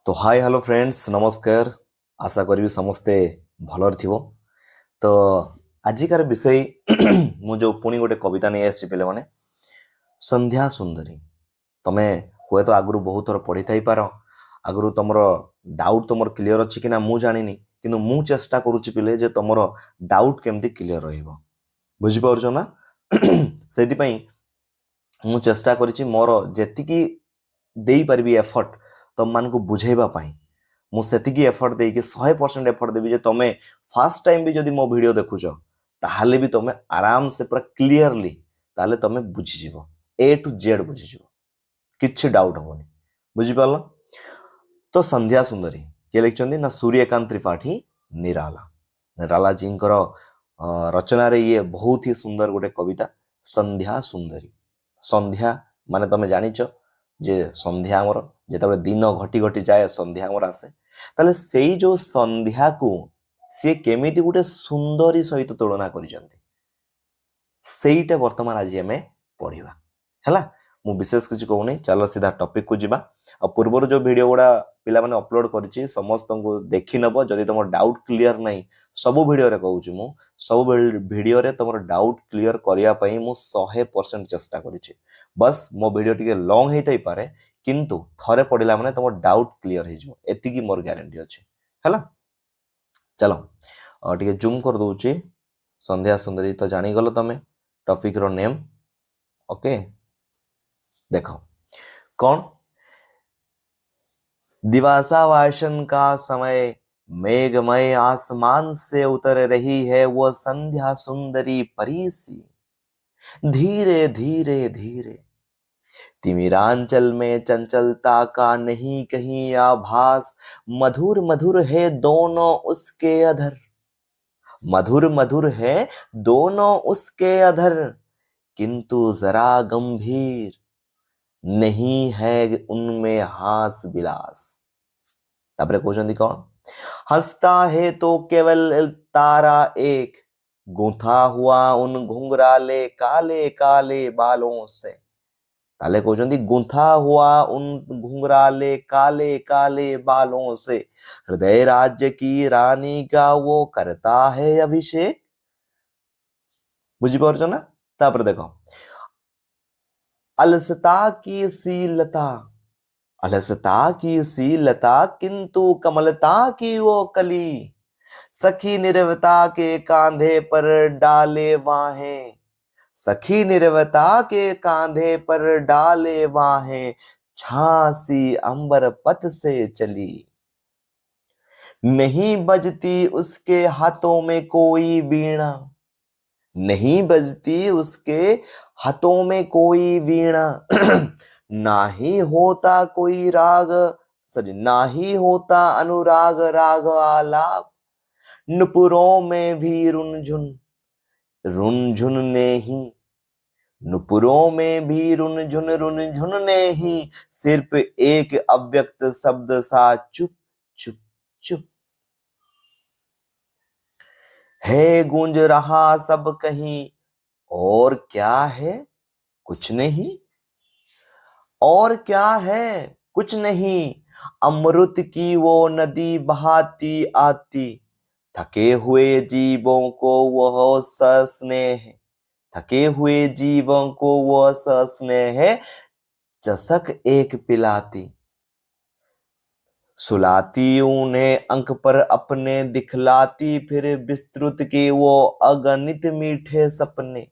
तो hi hello friends नमस्कार। आशा करी समस्ते भलर थिबो। तो आजिकार विषय मु जो पुणी गोटे कविता नहीं आसी पे मैंने संध्या सुंदरी तमें हुए तो आगु बहुत थर पढ़ी थी पार आगु तुम डाउट तुम क्लीयर अच्छी कि ना मु जानी किंतु मु चेष्टा करुच्ची पिले जे तुम डाउट केमती क्लीयर रहिबो बुझिपारुछ ना से मु चेष्टा करिछि मोर जेतिकी देई परबी एफर्ट तुम मान को बुझेबा पाई मु सेतिकी एफर्ट देकी 100% एफर्ट देबी जे तमे फर्स्ट टाइम भी जदि मो वीडियो देखुछ ताहले भी तमे आराम से पूरा क्लियरली ताहले तमे बुझी जिवो ए टू जेड बुझी जिवो किछि डाउट होबनी बुझि पालो। तो संध्या सुंदरी के लिखचंदी ना सूर्यकांत त्रिपाठी निराला निराला जींकर रचना रे ये बहुत ही सुंदर गोटे कविता संध्या सुंदरी। संध्या माने तमे जानिଛ जे संध्या हमर जेतबे दिन घटी घटी जाए संध्या हमर आसे ताले सेई जो संध्या को से केमिति गोटे सुंदरी सहित तुलना करिसंती सेईटा वर्तमान आज हमें पढ़िबा हैला। मु विशेष किछि कहूनी चलो सीधा टॉपिक को जिबा। आ पूर्वर जो वीडियो गुडा पिला माने अपलोड करिछि समस्त को देखि नबो जदि तुम डाउट क्लियर नहीं सब वीडियो रे कहूछि मु सब वीडियो रे तुम डाउट क्लियर करिया पई मु 100% चेष्टा करिछि। बस मो वीडियो टिके लॉन्ग हेइ तई पारे किंतु थरे पढिला माने तुम डाउट क्लियर हे जो एति की मोर गारंटी अछि हैला। चलो टिके जूम कर दोछि। संध्या सुंदरी तो जानी गलो तमे टॉपिक रो नेम ओके देखो कौन दिवासा वाशन का समय मेघमय आसमान से उतर रही है वो संध्या सुंदरी परी सी धीरे धीरे धीरे तिमिरांचल में चंचलता का नहीं कहीं आभास मधुर मधुर है दोनों उसके अधर मधुर मधुर है दोनों उसके अधर किंतु जरा गंभीर नहीं है उनमें हास विलास। तापरे कहते कौन हंसता है तो केवल तारा एक गूंथा हुआ उन घुंघराले काले काले बालों से ताले कहते गूंथा हुआ उन घुंघराले काले काले बालों से हृदय राज्य की रानी का वो करता है अभिषेक बुझी पारुछ ना। तापर देखो अलसता की शीलता अलसता की शीलता किंतु कमलता की वो कली सखी निर्वता के कांधे पर डाले वाहें सखी निर्वता के कांधे पर डाले वाहें झांसी अंबर पथ से चली नहीं बजती उसके हाथों में कोई वीणा नहीं बजती उसके हाथों में कोई वीणा ना ही होता कोई राग सॉरी ना ही होता अनुराग राग आलाप नुपुरों में भी रुनझुन ने ही नुपुरों में भी रुनझुन ने ही सिर्फ एक अव्यक्त शब्द सा चुप चुप चुप है गूंज रहा सब कहीं और क्या है कुछ नहीं और क्या है कुछ नहीं अमृत की वो नदी बहाती आती थके हुए जीवों को वह सस्नेह थके हुए जीवों को वह सस्नेह चषक एक पिलाती सुलाती उन्हें अंक पर अपने दिखलाती फिर विस्तृत के वो अगणित मीठे सपने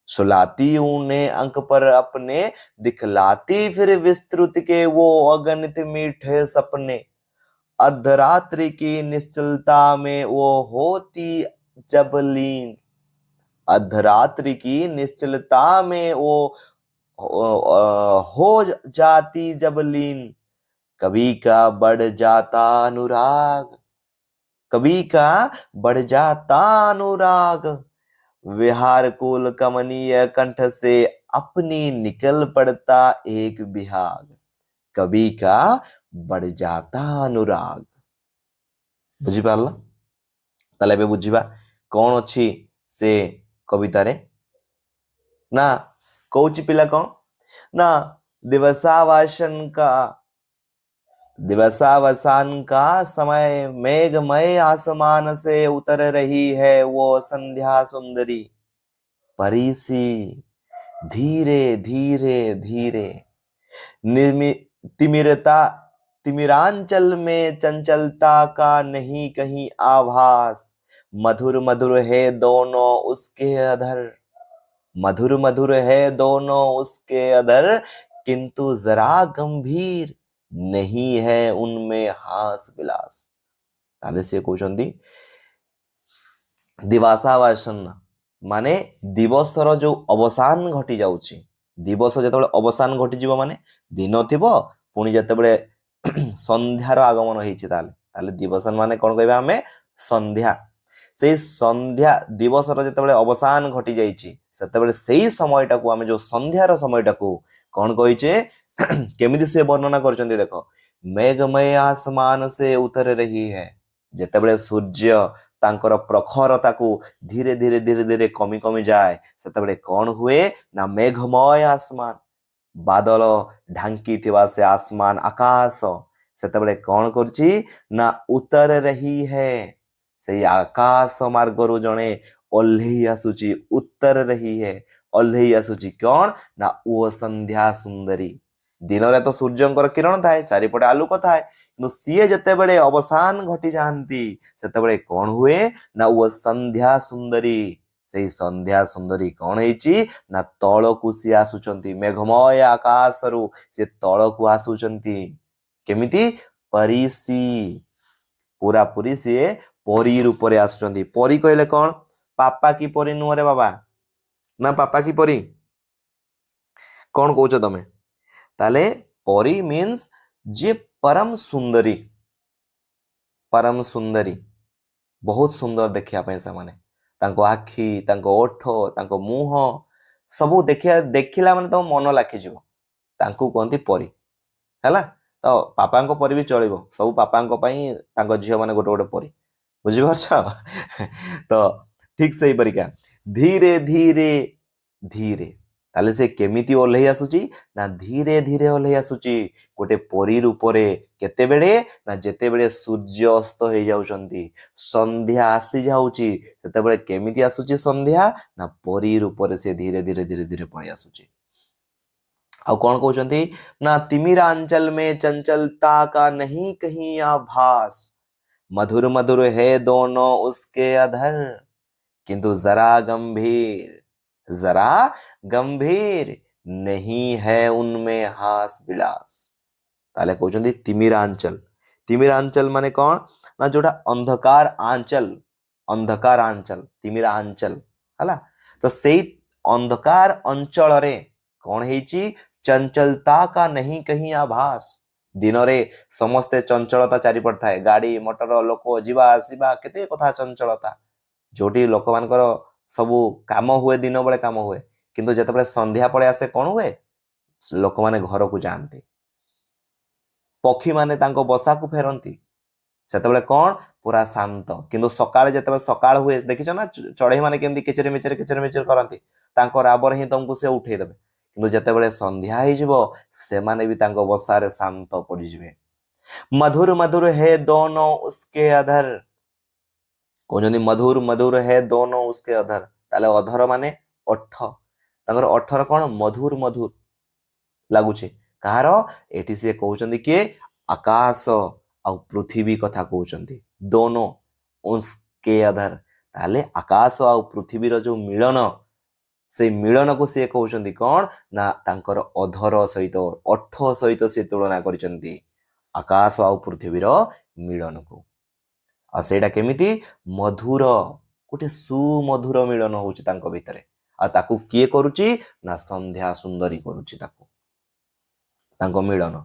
सुलाती उन्हें अंक पर अपने दिखलाती फिर विस्तृत के वो अगणित मीठे सपने अर्धरात्रि की निश्चलता में वो होती जब लीन अर्धरात्रि की निश्चलता में वो हो जाती जब लीन कभी का बढ़ जाता अनुराग कभी का बढ़ जाता अनुराग विहार कुल कमनीय कंठ से अपनी निकल पड़ता एक विहाग कभी का बढ़ जाता अनुराग बुझी पारला ताले एबे बुझिबा कौन अच्छी से कविता रे ना कौची पिला कौन ना दिवसावासन का दिवसावसान का समय मेघमय आसमान से उतर रही है वो संध्या सुंदरी परी सी धीरे धीरे धीरे निर्मि तिमिरता तिमिरांचल में चंचलता का नहीं कहीं आभास मधुर मधुर है दोनों उसके अधर मधुर मधुर है दोनों उसके अधर किंतु जरा गंभीर नहीं है उनमें हास विलास ताले से कहउछंती दिवासावासन माने दिवसर जो अवसान घटी जाउची दिवस जेतेबेले अवसान घटी जीव माने दिन थिबो पुणी जेतेबेले संध्यार आगमन होईची ताले ताले दिवसन माने कोन कहबा हमें संध्या सेई संध्या दिवसर जेतेबेले अवसान घटी जाईची सेतेबेले सेई समयटाकू आमे जो संध्यार समयटाकू कोन कहिचे केमिति से वर्णना करचंती देखो मेघमय आसमान से उतर रही है जेतेबेले सूर्य तांकर प्रखरताकू धीरे धीरे धीरे धीरे कमी कमी जाए सेतेबेले कोन हुए ना मेघमय आसमान बादल ढांकी थिबा से आसमान आकाश सेतेबेले कोन करची ना उतर रही है से आकाश मार्गरु जणे ओल्हेई आसुची उत्तर रही है ओल्हेई आसुची कोन ना ओ संध्या सुंदरी दिन रे तो सूर्यंकर किरण थाए चारिपटे आलोक थाए किंतु सीए जेतेबेले अवसान घटी जाती सेतेबेले कोन हुए ना वो संध्या सुंदरी सेई संध्या सुंदरी कोन हेची ना तळकु सी आसुचंती मेघमय आकाशरु से तळकु आसुचंती केमिति परिसी पूरा पूरी सी परी रूप रे आसुचंती परी कहले कोन पापा की परी नुह रे बाबा ना पापा की परी कोन कहउछ तमे ताले परी मीन्स जे परम सुंदरी बहुत सुंदर देखिया पे से माने तांको आखी तांको ओठ तांको मुंह सबू देखिला माने तो मन लाखि जीवो तांको कहंती परी हैला तो पापांको परी भी चलिबो सब पापांको पई तांको झियो माने गोटे गोटे परी बुझि परछ तो ठीक सही परिका धीरे धीरे धीरे ताले से केमिति ओल्हेई आसुची ना धीरे धीरे ओल्हेई आसुची गोटे परी रूप रे केते बेले ना जेते बेले सूर्य अस्त हो जाउचंती संध्या आसी जाउची सेते बेले केमिति आसुची संध्या ना परी रूप रे से धीरे धीरे धीरे धीरे पळी आसुची आ कौन कहउचंती ना तिमिरांचल में चंचलता का नहीं कहीं आभास मधुर मधुर है दोनों उसके अधर किंतु जरा गंभीर नहीं है उनमें हास विलास ताले कहउचंती तिमिरांचल माने कौन ना जोटा अंधकार आंचल तिमिरांचल हला तो सेई अंधकार अंचल रे कौन हेची चंचलता का नहीं कहीं आभास दिन रे समस्ते चंचलता चारिपट थाए गाड़ी मोटर लोक जीवा आसीबा केते कथा चंचलता जोटी लोक मानकर सबू काम हुए दिन बेले काम हुए किंतु जेतेबेले संध्या पळे आसे कोन हुए लोक माने घर को जानते पक्षी माने तांको बसा को फेरंती सेतेबेले कोन पूरा शांत किंतु सकाळे जेतेबेले सकाळ हुए देखिछ ना चढ़ई माने केमती किचरे मिचरे करंती तांको राबर ही तुमको से उठेई देबे किंतु जेतेबेले संध्या होई जिवो से माने भी तांको बसारे शांत पड़ी जिवे मधुर मधुर है दोनों उसके अधर कहउचंती मधुर मधुर है दोनों उसके अधर ताले अधर माने ओठ तांकर ओठर कोन मधुर मधुर लागुचे कहार एठी से कहउचंती कि आकाश आ पृथ्वी कथा कहउचंती दोनों उसके अधर ताले आकाश आ पृथ्वी रो जो मिलन से मिलन को से कहउचंती कोन ना तांकर अधर सहित ओठ सहित से तुलना करिसंती आकाश आ पृथ्वी रो मिलन को आ सेटा केमिति मधुर गोटे सुमधुर मिलन होउची तांको भितरे आ ताकू किए करूची ना संध्या सुंदरी करूची तांको मिलन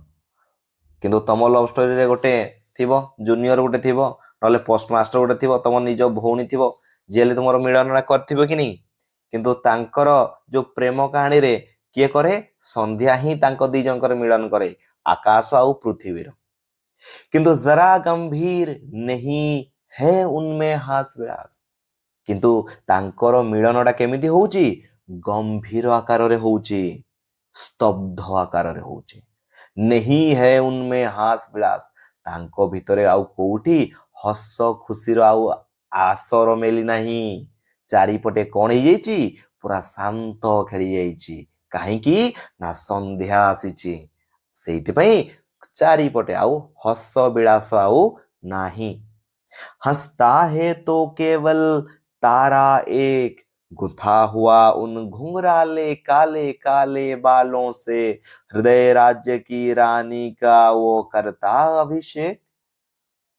किंतु तम लव स्टोरी रे गोटे थिबो जूनियर गोटे थिबो नले पोस्ट मास्टर गोटे थिबो तम निज भौणी थिबो जेले तुमर मिलन करथिबो कि नहीं किंतु तांकर जो प्रेम कहानी रे किए करे संध्या ही तांको दी जनकर मिलन करे आकाश आ पृथ्वी रो किंतु जरा गंभीर नहीं है उनमें हास विलास किंतु तांकर मिलनटा केमिति होउची गंभीर आकार रे होउची स्तब्ध आकार रे होउची नहीं है उनमें हास विलास तांको भितरे आउ कोउठी हस खुशीर आउ आसर मेली नहीं चारिपटे कौन हो जाइछि पूरा शांत खेली जाइछि काहींकि ना संध्या आसीछि ସେଇଥିପାଇଁ ଚାରିପଟେ ଆଉ ହସ ବିଳାସ ଆଉ ନାହିଁ हंसता है तो केवल तारा एक गुथा हुआ उन घुंघराले काले काले बालों से हृदय राज्य की रानी का वो करता अभिषेक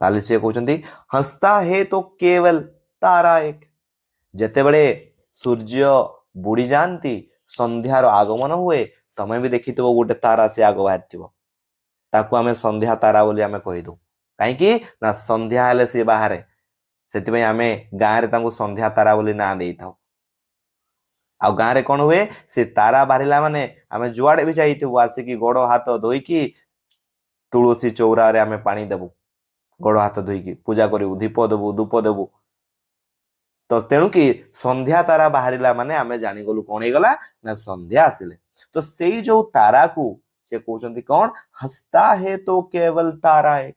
ताली से कहते हंसता है तो केवल तारा एक ଯେତେବେଳେ ସୂର୍ଯ୍ୟ ବୁଡି ଯାଆନ୍ତି ସନ୍ଧ୍ୟାର ଆଗମନ ହୁଏ ତମେ ବି ଦେଖିଥିବ ଗୋଟେ ତାରା ସେ ଆଗ ବାହାରିଥିବ ତାକୁ ଆମେ ସନ୍ଧ୍ୟା ତାରା ବୋଲି ଆମେ କହିଦଉ କାହିଁକି ନା ସନ୍ଧ୍ୟା ହେଲେ ସିଏ ବାହାରେ ସେଥିପାଇଁ ଆମେ ଗାଁରେ ତାଙ୍କୁ ସନ୍ଧ୍ୟା ତାରା ବୋଲି ନାଁ ଦେଇଥାଉ ଆଉ ଗାଁରେ କଣ ହୁଏ ସେ ତାରା ବାହାରିଲା ମାନେ ଆମେ ଯୁଆଡେ ବି ଯାଇଥିବୁ ଆସିକି ଗୋଡ ହାତ ଧୋଇକି ତୁଳସୀ ଚଉରାରେ ଆମେ ପାଣି ଦେବୁ ଗୋଡ ହାତ ଧୋଇକି ପୂଜା କରିବୁ ଦୀପ ଦେବୁ ଧୂପ ଦେବୁ ତ ତେଣୁକି ସନ୍ଧ୍ୟା ତାରା ବାହାରିଲା ମାନେ ଆମେ ଜାଣିଗଲୁ କଣ ହେଇଗଲା ନା ସନ୍ଧ୍ୟା ଆସିଲେ ତ ସେଇ ଯୋଉ ତାରାକୁ ସେ କହୁଛନ୍ତି କଣ ହସ୍ତା ହେ ତ କେବଳ ତାରା ଏକ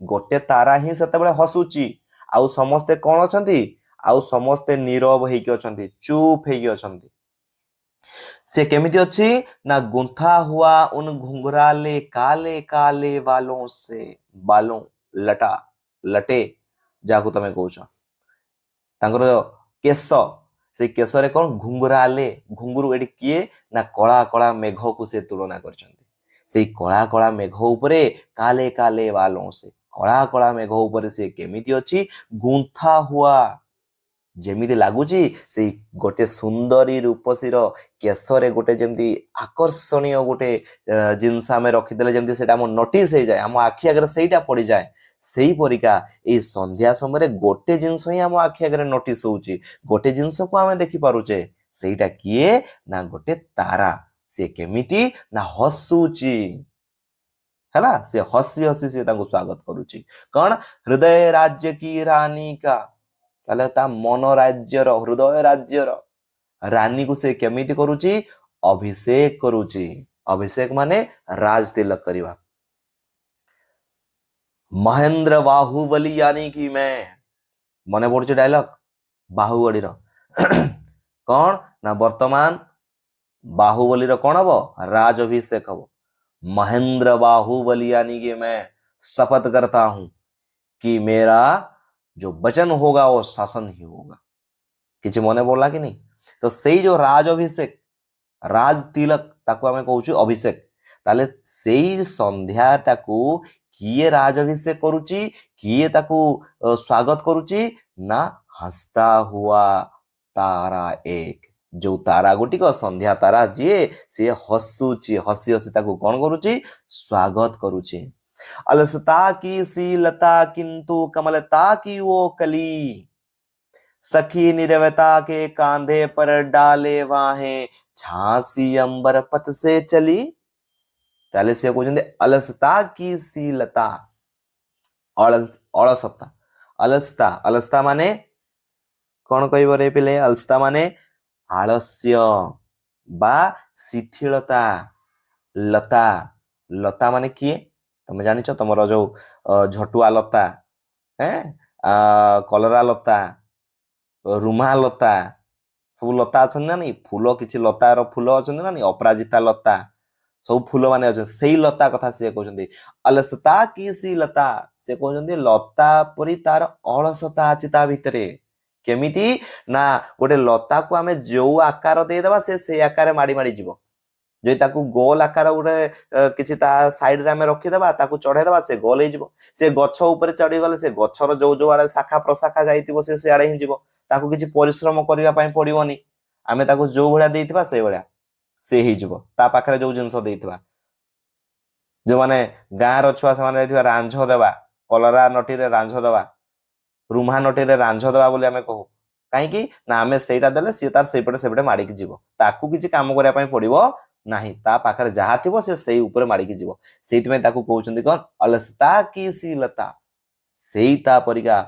ଗୋଟେ ତାରା ହିଁ ସେତେବେଳେ ହସୁଛି ଆଉ ସମସ୍ତେ କଣ ଅଛନ୍ତି ଆଉ ସମସ୍ତେ नीरव ହେଇକି ଅଛନ୍ତି ଚୁପ ହେଇକି ଅଛନ୍ତି ସେ କେମିତି ଅଛି ନା ଗୁନ୍ଥା ହୁଆ ଉନ ଘୁंघराले काले काले बालों से बालों लटा लटे ଯାହାକୁ ତମେ କହୁଛ ତାଙ୍କର କେଶ ସେଇ କେଶରେ କଣ ଘୁंघराले ଘୁଙ୍ଗୁରୁ ଏଠି କିଏ ନା କଳା କଳା ମେଘକୁ ସେ ତୁଳନା କରିଛନ୍ତି ସେଇ କଳା କଳା ମେଘ ଉପରେ କାଲେ କାଲେ ବାଲୋं से କଳା କଳା ମେଘ ଉପରେ ସେ କେମିତି ଅଛି ଗୁନ୍ଥା ହୁଆ ଯେମିତି ଲାଗୁଛି ସେଇ ଗୋଟେ ସୁନ୍ଦରୀ ରୂପସୀର କେଶରେ ଗୋଟେ ଯେମିତି ଆକର୍ଷଣୀୟ ଗୋଟେ ଜିନିଷ ଆମେ ରଖିଦେଲେ ଯେମିତି ସେଟା ଆମ ନୋଟିସ ହେଇଯାଏ ଆମ ଆଖି ଆଗରେ ସେଇଟା ପଡିଯାଏ ସେଇପରିକା ଏଇ ସନ୍ଧ୍ୟା ସମୟରେ ଗୋଟେ ଜିନିଷ ହିଁ ଆମ ଆଖି ଆଗରେ ନୋଟିସ ହଉଛି ଗୋଟେ ଜିନିଷକୁ ଆମେ ଦେଖିପାରୁଛେ ସେଇଟା କିଏ ନା ଗୋଟେ ତାରା ସେ କେମିତି ନା ହସୁଛି ହେଲା ସେ ହସି ହସି ସେ ତାଙ୍କୁ ସ୍ୱାଗତ କରୁଛି କଣ ହୃଦୟ ରାଜ୍ୟ କି ରାନୀ କା ତାହେଲେ ତା ମନ ରାଜ୍ୟର ହୃଦୟ ରାଜ୍ୟର ରାନୀକୁ ସେ କେମିତି କରୁଛି ଅଭିଷେକ କରୁଛି ଅଭିଷେକ ମାନେ ରାଜ ତିଲକ କରିବା ମହେନ୍ଦ୍ର ବାହୁବଲି यानी कि मैं ମନେ ପଡୁଛି ଡାଇଲଗ ବାହୁବଳୀର କଣ ନା ବର୍ତ୍ତମାନ ବାହୁବଳୀର କଣ ହବ ରାଜ ଅଭିଷେକ ହବ महेंद्र बाहुबली यानी कि मैं शपथ करता हूं कि मेरा जो वचन होगा वो शासन ही होगा किसी मने बोला कि नहीं तो सेई जो राज अभिषेक राज तिलक ताकू आमे कहूछु अभिषेक ताले सेई संध्याटाकू किए राज अभिषेक करूची किए ताकू स्वागत करूची ना हंसता हुआ तारा एक जो तारा गुटिक संध्या तारा जी सी हसुची हसी हसी ताकू कौन करुची स्वागत करुची अलसता की सी लता किंतु कमलता की वो कली सखी निरवता के कांधे पर डाले वाहे झांसी अंबर पथ से चली ताले से कहते अलसता की सी लता अलसता अलसता अलसता माने कौन कहब रे पिले अलसता माने आलस्य बा शिथिलता लता लता माने किए तुम जानिछ तुमर जो झटुआ लता हैं कलरा लता रुमा लता सब लता अछन ना नहीं फूल किछि लतार फूल अछन ना नहीं अपराजिता लता सब फूल माने अछन सेई लता कथा से कहउछन्ती अलसता की सी लता से कहउछन्ती लता परी तार अलसता अछि ता भितरे केमिति ना गोटे लता को आमे जो आकार दे देबा से आकार माडी माडी जीवो जे ताकू गोल आकार गोटे किछि ता साइड रे आमे रखि देबा ताकू चढ़े देबा से गोल हे जीवो से गछ ऊपर चढ़ी गले से गछर जो जो आड़े शाखा प्रशाखा जाइतिबो से आड़े ही जीवो ताकू किछि परिश्रम करिया पई पड़िबोनी आमे ताकू जो भळा देइतिबा से भळा से ही जीवो ता पाखरे जो जिंस देइतिबा जो माने गाँर छुआ से माने रांझ देवा कलरा नटी रे रांझ देवा रुमा नटी रे रांझ देवा बोली आमे कहू कहीं ना आमे सेटा देले सी तार सेपटे सेपटे माड़ी की जीवो ताकू किछि काम करिया पई पड़िबो नाही ता पाखरे जहा थिबो से सेई ऊपर माड़ी की जीवो सेति में ताकू कहउछन्ती कोन अलसता की सी लता सेई ता परिका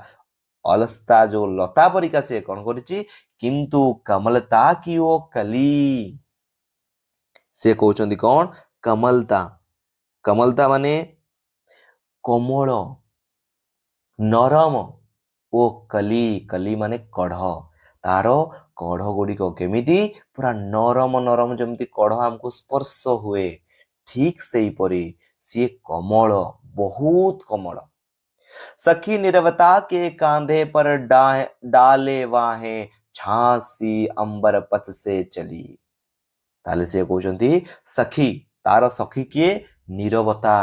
अलसता जो लता परिका से कोन करिछि किंतु कमलता की ओ कली से कहउछन्ती कोन कमलता कमलता माने कोमल नरम ओ कली कली माने कढ़ तार कढ़ गुड़िक केमिति पूरा नरम नरम जमती कढ़ हमको स्पर्श हुए ठीक से परी सी कमल बहुत कमल। सखी निरवता के कांधे पर डाले वाहे झांसी अंबर पथ से चली। ताले से कहउचंती सखी तार सखी किए नीरवता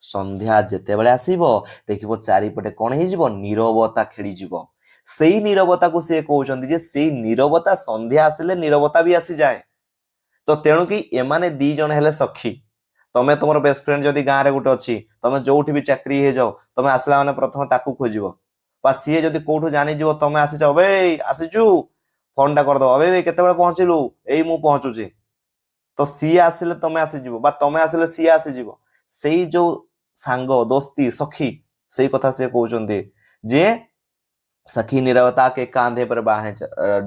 संध्या जेतेबेले आसीबो देखिबो चारिपटे कोन हे जिवो नीरवता खेली जिवो सेई नीरवता को से कहउचंती जे सेई नीरवता संध्या आसिले नीरवता भी आसी जाए। तो तेणु कि एमाने दी जण हेले सखी तमे तुमर बेस्ट फ्रेंड जदी गां रे गुटे अछि तमे जोठी भी चाकरी हे जाओ तमे आसला माने प्रथम ताकू खोजिबो बा सीए जदी कोठु जानि जिवो तमे आसी जाओ बे आसीजु फोन टा कर दो अबे केतेबेले पहुंचिलु एई मु पहुंचुची तो सी आसिले तमे आसीजिवो बा तमे आसिले सी आसीजिवो सेई जो सांग दोस्ती सखी सेई कथा से कहउचंती जे सखी नीरवता के कांधे पर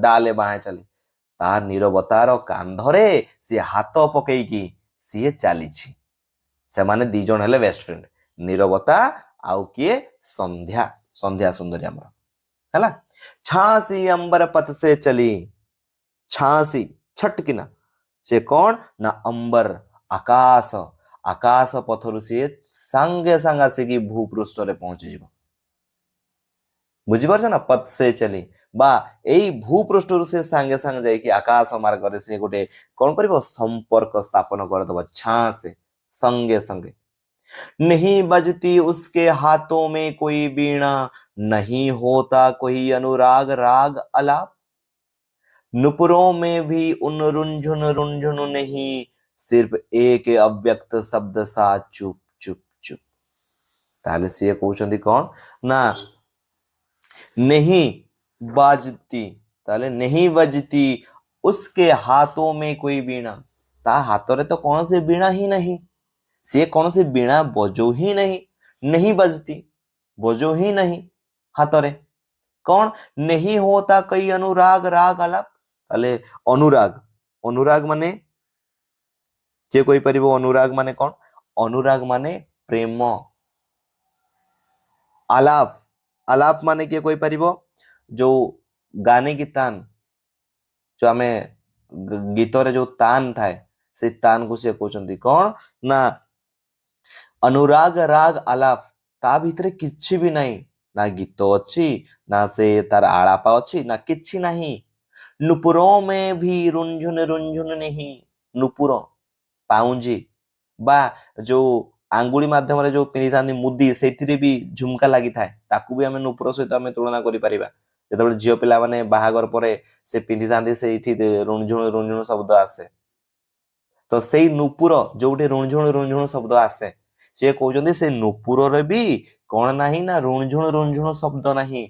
डाले बाहे चले तार नीरवतार कांधरे सी हाथ पकेकी सी चली से माने दी जण हेले बेस्ट फ्रेंड नीरवता आउ किए संध्या संध्या सुंदरी हमर हैला। झांसी अंबर पथ से चली झांसी छटकिना से कौन ना अंबर आकाश आकाश पथरु सी संगे संग आसिकी भूपृष्ठ रे पहुंची जिवो बुझिपारछ ना पथ से चली बा एई भूपृष्ठ से संगे संग जाई कि आकाश मार्ग रे से गोटे कोन करिवो संपर्क स्थापन कर दबो छा से संगे संगे। नहीं बजती उसके हाथों में कोई वीणा नहीं होता कोई अनुराग राग अलाप नुपुरों में भी उन रुंझुन नहीं सिर्फ एक अव्यक्त शब्द सा चुप चुप चुप। ताले से कहउचंती कौन ना नहीं बाजती ताले नहीं बजती उसके हाथों में कोई बीणा ता हाथ रे तो कौन से बीणा ही नहीं से कौन से बीणा बजो ही नहीं बजती बजो ही नहीं हाथ रे कौन नहीं होता कई अनुराग राग आलाप ताले अनुराग अनुराग माने के कोई परिबो अनुराग माने कौन अनुराग माने प्रेम आलाप आलाप माने किए कोई परिबो जो गाने की तान जो आमे गीत रे जो तान थाए से तान को से कहउचंती कौन ना अनुराग राग आलाप ता भितरे किछि भी नहीं ना गीत अछि ना से तार आलाप अछि ना किछि नहीं नुपुरों में भी रुंझुन नहीं नुपुर पाउंजी बा जो आंगुली माध्यम रे जो पिनि थानी मुदी सेथिरे भी झुमका लागि थाए ताकू भी हमें नुपुर सहित हमें तुलना करि परिबा जेतबे जियो पिला माने बाहागर परे से पिनि थांदी सेठी रुंझुन शब्द आसे तो सेई नुपुर जोटे रुंझुन शब्द आसे से कहउचंदी से नुपुर रे भी कोन नाही ना रुंझुन शब्द नाही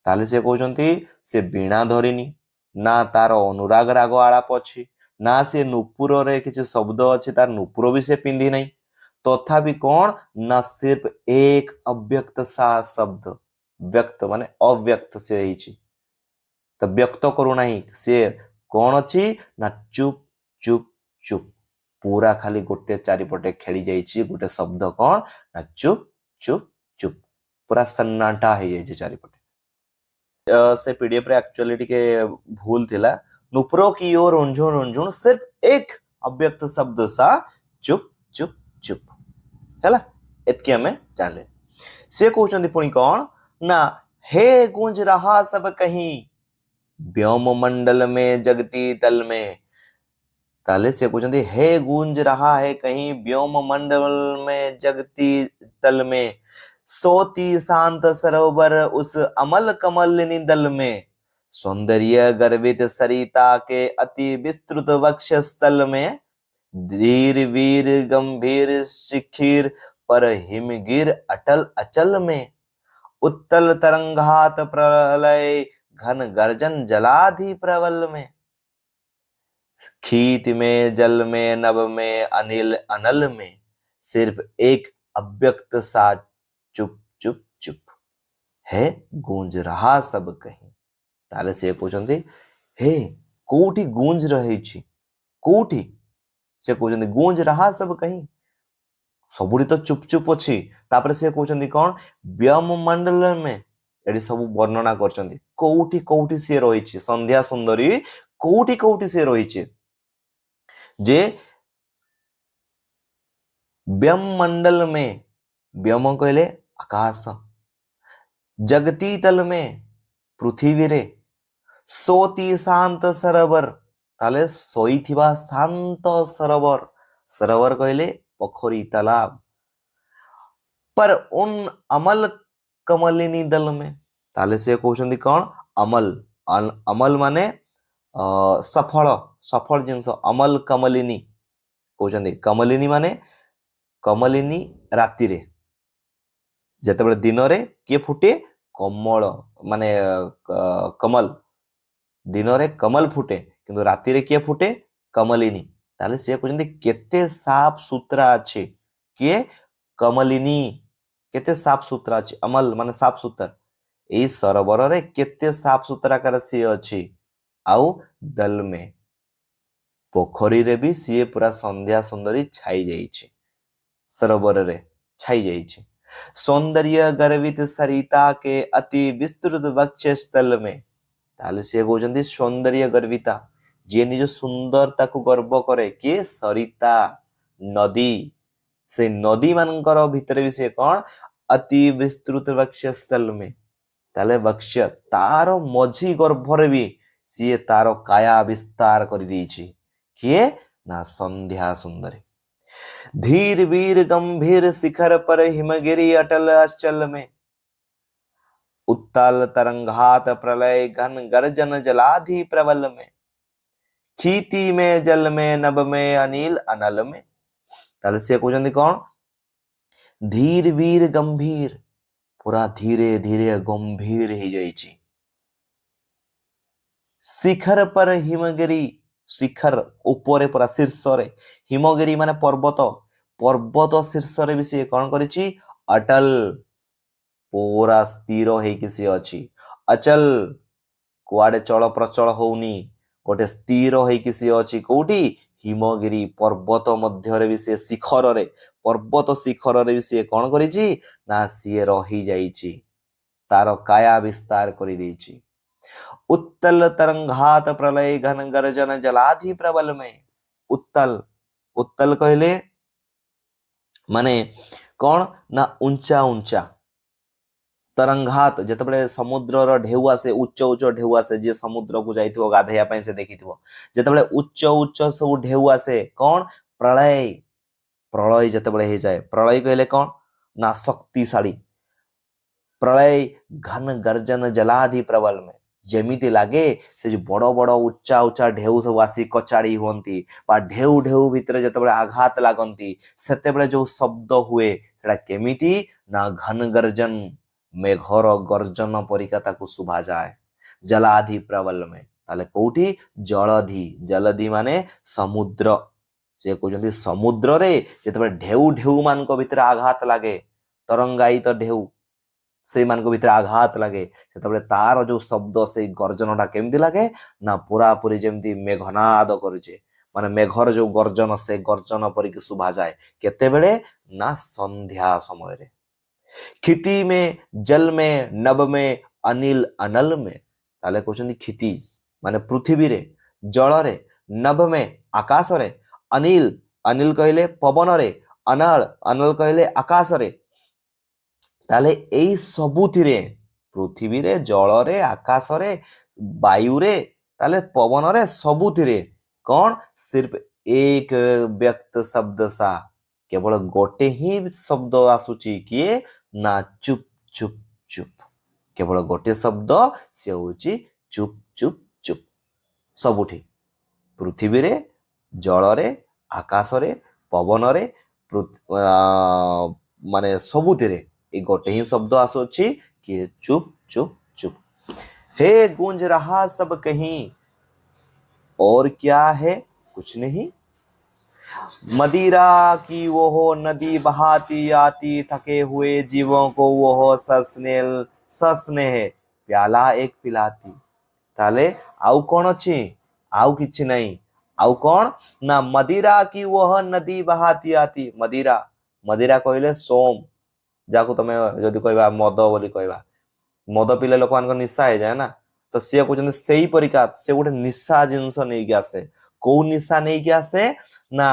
ताले से कहउचंती से बीणा धरिनी ना तार अनुराग राग आलाप अछि ना से नुपुर रे किछि शब्द अछि तार नुपुर भी से पिंधी नहीं तथापि कौन ना सिर्फ एक अव्यक्त सा शब्द व्यक्त माने अव्यक्त से हिची तो व्यक्त करू नहीं से कौन अछि ना चुप चुप चुप पूरा खाली गोटे चारिपटे खेली जाइछि गोटे शब्द कौन ना चुप चुप चुप पूरा सन्नाटा हे जाइछि चारिपटे से पीडीएफ रे एक्चुअली टिके भूल थिला नुपुरो की ओर रुंझुन सिर्फ एक अव्यक्त शब्द सा चुप चुप चुप हैला एतके हमें जान ले से कहउचंदी पुणी कौन ना हे गूंज रहा सब कहीं व्योम मंडल में जगती तल में ताले से कहउचंदी हे गूंज रहा है कहीं व्योम मंडल में जगती तल में सोती शांत सरोवर उस अमल कमल निदल में सौंदर्य गर्वित सरिता के अति विस्तृत वक्ष स्थल में धीर वीर गंभीर शिखिर पर हिमगिर अटल अचल में उत्तल तरंगात प्रलय घन गर्जन जलाधि प्रबल में खीत में जल में नभ में अनिल अनल में सिर्फ एक अव्यक्त सा चुप चुप चुप है गूंज रहा सब कहीं ताले से कहउचंदी हे कोठी गूंज रही छी कोठी से कहउचंदी गूंज रहा सब कहीं ସବୁଠି ତ ଚୁप ଚୁप ଅଛି। ତାପରେ ସେ କହୁଛନ୍ତି କଣ ବ୍ୟମମଣ୍ଡଳ में ଏଠି ସବୁ ବର୍ଣ୍ଣନା କରୁଛନ୍ତି କୋଉଠି କୋଉଠି ସିଏ ରହିଛି ସନ୍ଧ୍ୟା ସୁନ୍ଦରୀ କୋଉଠି କୋଉଠି ସିଏ ରହିଛି ଯେ ବ୍ୟममंडल में ବ୍ୟମ କହିଲେ ଆକାଶ जगती तल में पृथ्वी रे सोती शांत सरोवर ताले सोईथिबा शांत सरोवर सरोवर कहले पोखरी तालाब पर उन अमल कमलिनी दल में ताले से कहउछंदी कोन अमल अमल माने सफल सफल जिंस अमल कमलिनी कहउछंदी कमलिनी माने कमलिनी राति रे जेतेबेले दिन रे के फुटे कमल माने कमल दिन रे कमल फुटे किंतु राति रे के फुटे कमलिनी ताले से कहउछंदी केते साफ सुथरा अछि के कमलिनी केते साफ सुथरा अछि अमल माने साफ सुथरा एई सरोवर रे केते साफ सुथरा कर सी अछि आउ दल में पोखरी रे भी सी पूरा संध्या सुंदरी छाई जाइछि सरोवर रे छाई जाइछि सौंदर्य गर्वित सरिता के अति विस्तृत वक्ष स्थल में ताले से कहउछंदी सौंदर्य गर्विता जे निज सुंदरता को गर्व करे के सरिता नदी से नदी मानकर भितर भी से कौन अति विस्तृत वक्ष स्थल में ताले वक्ष तार मझी गर्भरे भी सी तार काया विस्तार कर दीची किए ना संध्या सुंदरी धीर वीर गंभीर शिखर पर हिमगिरी अटल अचल में उत्ताल तरंगात प्रलय घन गर्जन जलाधि प्रबल में खीती में जल में नभ में अनिल अनल में ताले से कहउछंदी कोन धीर वीर गंभीर पूरा धीरे धीरे गंभीर ही जाइछि शिखर पर हिमगिरी शिखर ऊपर पूरा शीर्ष रे हिमगिरी माने पर्वत पर्वत शीर्ष रे भी से कोन करिछि अटल पूरा स्थिर हेकि से अछि अचल कुआडे चल प्रचल होउनी गोटे स्थिर हेकि से अछि कोउठी हिमगिरी पर्वत मध्य रे भी से शिखर रे पर्वत शिखर रे भी से कोन करिछि ना सी रही जाइछि तार काया विस्तार करि दैछि उत्तल तरंगात प्रलय घन गर्जन जलाधि प्रबल में उत्तल उत्तल कहले माने कौन ना ऊंचा ऊंचा तरंगात जेतेबेले समुद्रर ढेउ आसे उच्च उच्च ढेउ आसे जे समुद्र को जाइथिबो गाधैया पय से देखिथिबो जेतेबेले उच्च उच्च सब ढेउ आसे कौन प्रलय प्रलय जेतेबेले हे जाए प्रलय कहले कौन ना शक्तिशाली प्रलय घन गर्जन जलाधि प्रबल में जेमिति लागे से जो बड़ बड़ उच्चा उच्चा ढेउ सब आसी कचाड़ी होंती बा ढेउ ढेउ भितर जेतेबेले आघात लागंती सेतेबेले जो शब्द हुए सेटा केमिति ना घन गर्जन मेघर गर्जन परिका ताकू शुभा जाए जलाधि प्रबल में ताले कोउठी जलधि जलधि माने समुद्र से कहउछंदी समुद्र रे जेतेबेले ढेउ ढेउ मान को भितर आघात लागे तरंगायित ढेउ से मान को भितर आघात लगे सेतबेले तार जो शब्द से गर्जनटा केमती लगे ना पूरा पूरी जेमती मेघनाद करुचे माने मेघर जो गर्जन से गर्जन परिक शुभा जाए केतेबेले ना संध्या समय रे खिति में जल में नभ में अनिल अनल में ताले कहउछंदी खितिस माने पृथ्वी रे जल रे नभ में आकाश रे अनिल अनिल कहले पवन रे अनल अनल कहले आकाश रे ताले एई सबुथिरे पृथ्वी रे जल रे आकाश रे वायु रे ताले पवन रे सबुथिरे कौन सिर्फ एक व्यक्त शब्द सा केवल गोटे ही शब्द आसुची किए ना चुप चुप चुप केवल गोटे शब्द से होची चुप चुप चुप सबुठी पृथ्वी रे जल रे आकाश रे पवन रे माने सबुथिरे ये गोटे ही शब्द आसुची कि चुप चुप चुप हे गूंज रहा सब कहीं और क्या है कुछ नहीं मदिरा की वो नदी बहाती आती थके हुए जीवों को वो सस्ने है प्याला एक पिलाती ताले आउ कौन अच्छी आउ किछि नहीं आउ कौन ना मदिरा की वह नदी बहाती आती मदिरा मदिरा कहले सोम जाको तमे जदि कहबा मद बोली कहबा मद पीले लोक मान निशा हो जाए ना तो सी कहते से परिका से गोटे निशा जिनस नहीं आसे कौ निशा नहीं आसे ना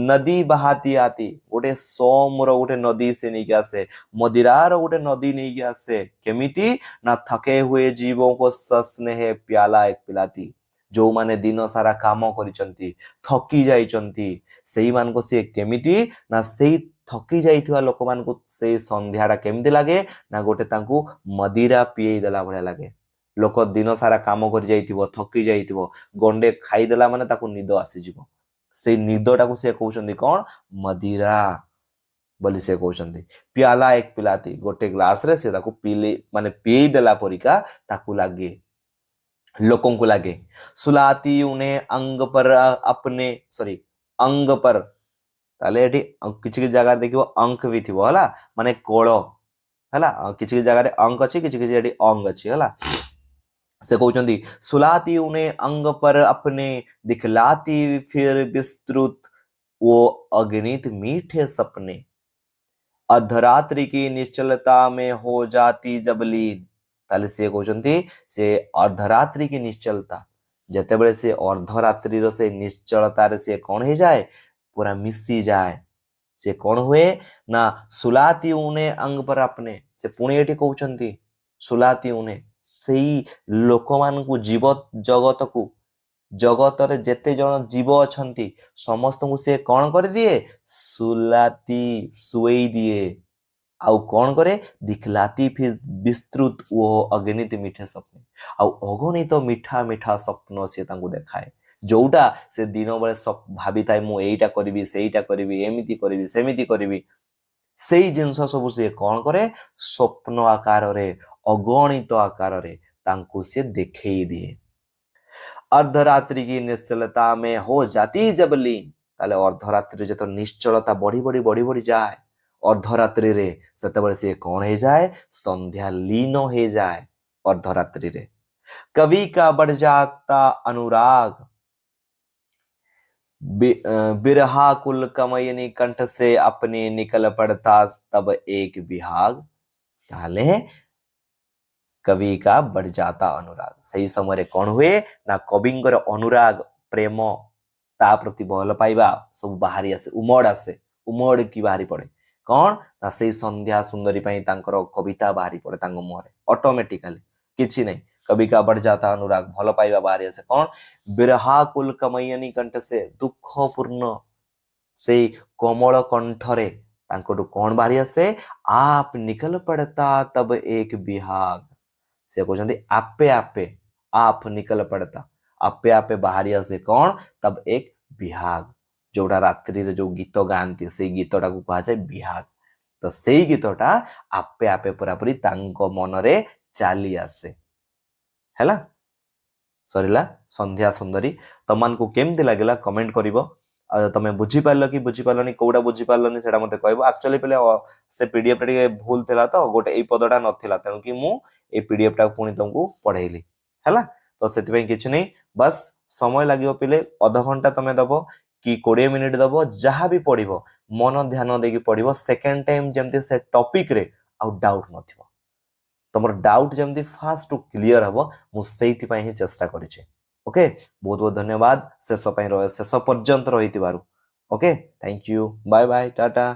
नदी बहाती आती गोटे सोम रो गोटे नदी से नहीं आसे मदिरार गोटे नदी नहीं आसे केमिति ना थके हुए जीवों को सस्नेह प्याला एक पिलाती जो माने दिन सारा काम करिसंती थकी जाइचंती सेही मान को से केमिति ना सेही थकी जाइथिवा लोक मान को से संध्याटा केमिति लागे ना गोटे तांकू मदिरा पिए देला भलिया लागे लोक दिन सारा काम कर जाइथिबो थकी जाइथिबो गंडे खाई देला माने ताकू निद आसी जिवो से निदटाकू से कहउचंदी कोन मदिरा बोली से कहउचंदी प्याला एक पिलाती गोटे ग्लास रे से ताकू पीले माने पिए देला परिका ताकू लागे लोगों को लगे सुलाती उन्हें अंग पर अपने सॉरी अंग पर ताले एठी किछि किछि जगह देखिबो अंक भी थिबो हला माने कोळ हला किछि किछि जगह रे अंक अछि किछि किछि एठी अंग अछि हला से कहउचंदी सुलाती उन्हें अंग पर अपने दिखलाती फिर विस्तृत वो अगणित मीठे सपने अर्धरात्रि की निश्चलता में हो जाती जब लीन ताले से कहउचंती से अर्धरात्रि की निश्चलता जते बेले से अर्धरात्रि रो से निश्चलता रे से कोन हे जाए पूरा मिसी जाए से कोन हुए ना सुलाती उने अंग पर अपने से पुणी एठी कहउचंती सुलाती उने सेई लोक मान को जीव जगत को जगत रे जेते जन जीव अछंती समस्त को से कोन कर दिए सुलाती सुई दिए आउ कौन करे दिखलाती फिर विस्तृत वो अगणित मीठे स्वप्न आउ अगणित मीठा मीठा स्वप्न से तांको देखाए जोटा से दिन बेले सब भाभी थाए मु एईटा करबी सेईटा करबी एमिति करबी सेमिति करबी सेई जिंस सब से कौन करे स्वप्न आकार रे अगणित आकार रे तांको से देखेई दिए अर्धरात्रि की निश्चलता में हो जाती जब लीन ताले अर्धरात्रि जे तो निश्चलता बढ़ी बढ़ी बढ़ी बढ़ी जाए अर्धरात्रि रे सेतेबेले से कौन हे जाए संध्या लीन हे जाए अर्धरात्रि रे कवि का बढ़ जाता अनुराग बिरहा कुल कमयनी कंठ से अपने निकल पड़ता तब एक विहाग ताले कवि का बढ़ जाता अनुराग सही समय रे कौन हुए ना कविंकर अनुराग प्रेम ता प्रति भल पाइबा सब बाहरी आसे उमड़ की बाहरी पड़े कौन ना से संध्या सुंदरी पई तांकर कविता बाहरी पड़े तांग मुहरे ऑटोमेटिकली किछि नहीं कवि का बढ़ जाता अनुराग भल पाइबा बाहरी आसे कौन बिरहा कुल कमयनी कंठ से दुखपूर्ण से कोमल कंठरे तांकोटु कौन बाहरी आसे आप निकल पड़ता तब एक विहाग से कहते आपे आपे आप निकल पड़ता आपे आपे बाहरी आसे कौन तब एक विहाग जोड़ा रात्रि रे जो गीत गाती से गीतटा को कहा जाए विहाग तो से गीतटा आपे आपे पूरा पूरी तांको मन रे चली आसे हैला सरीला संध्या सुंदरी तमान को केमती लागला कमेंट करिवो तमे बुझी पारलो कि बुझी पारलोनी कोडा बुझी पारलोनी सेटा मते कहबो एक्चुअली पहले से पीडीएफ टा टिके भूल थिला तो गोटे ए पदटा नथिला तेनु कि मु ए पीडीएफ टा पुणी तुमको पढेइली हैला तो सेति पई किछ नै बस समय लागियो पिले आधा घंटा तमे दबो कि 20 मिनिट दबो जहां भी पढिबो मन ध्यान देकी पढिबो सेकंड टाइम जेमते से टॉपिक रे आउ डाउट नथिबो तमर डाउट जेमती फास्ट टू क्लियर हबो मु सेति पई ही चेष्टा करिचे ओके बहुत बहुत धन्यवाद शेष पर्यंत रही okay thank you bye bye Tata.